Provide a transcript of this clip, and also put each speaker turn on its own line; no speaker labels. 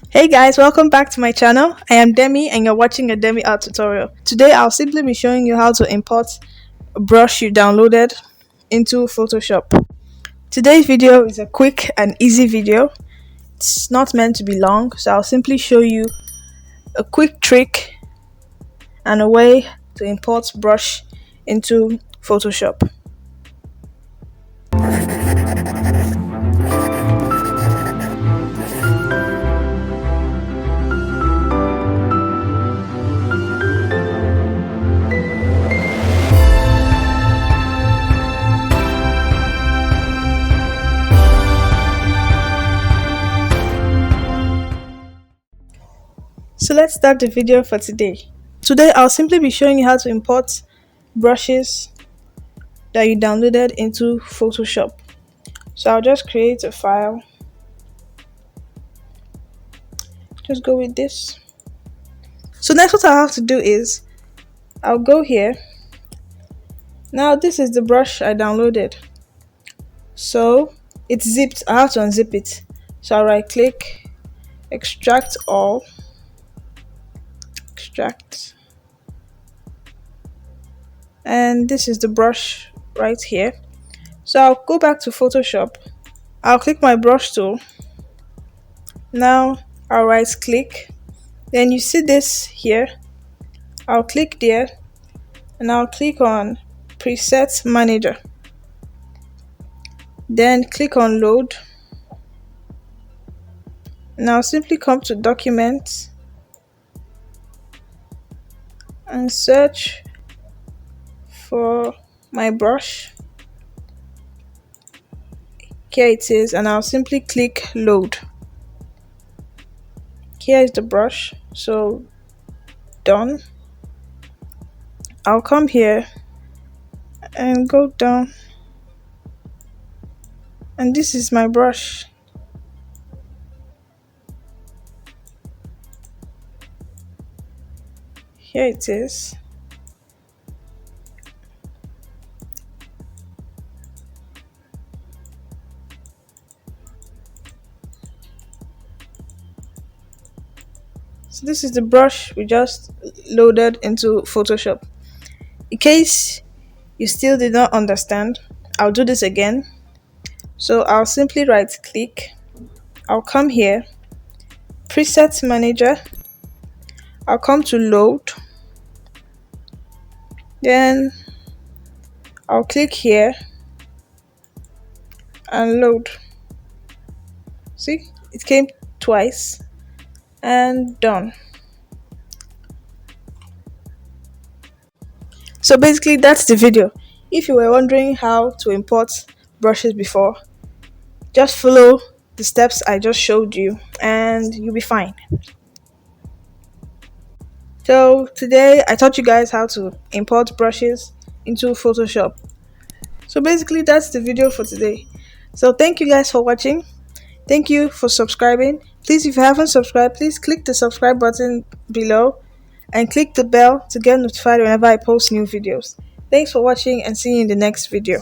Hey guys, welcome back to my channel. I am Demi and you're watching a Demi art tutorial. Today I'll simply be showing you how to import a brush you downloaded into Photoshop. Today's video is a quick and easy video. It's not meant to be long, so I'll simply show you a quick trick and a way to import brush into Photoshop. So let's start the video for today. Today I'll simply be showing you how to import brushes that you downloaded into Photoshop. So I'll just create a file. Just go with this. So next what I'll have to do is I'll go here. Now this is the brush I downloaded. So it's zipped. I have to unzip it. So I'll right click, extract all, extract. And this is the brush right here. So I'll go back to Photoshop. I'll click my brush tool. Now I'll right click. Then you see this here. I'll click there and I'll click on Preset Manager. Then click on Load. Now simply come to Document and search for my brush. Here it is, and I'll simply click Load. Here is the brush, so done. I'll come here and go down, and this is my brush. Here it is. So this is the brush we just loaded into Photoshop. In case you still did not understand, I'll do this again. So I'll simply right click. I'll come here, Preset Manager. I'll come to Load. Then I'll click here and load. See, it came twice and done. So basically that's the video. If you were wondering how to import brushes before, just follow the steps I just showed you and you'll be fine. So today I taught you guys how to import brushes into Photoshop. So basically that's the video for today. So thank you guys for watching. Thank you for subscribing. Please, if you haven't subscribed, please click the subscribe button below and click the bell to get notified whenever I post new videos. Thanks for watching and see you in the next video.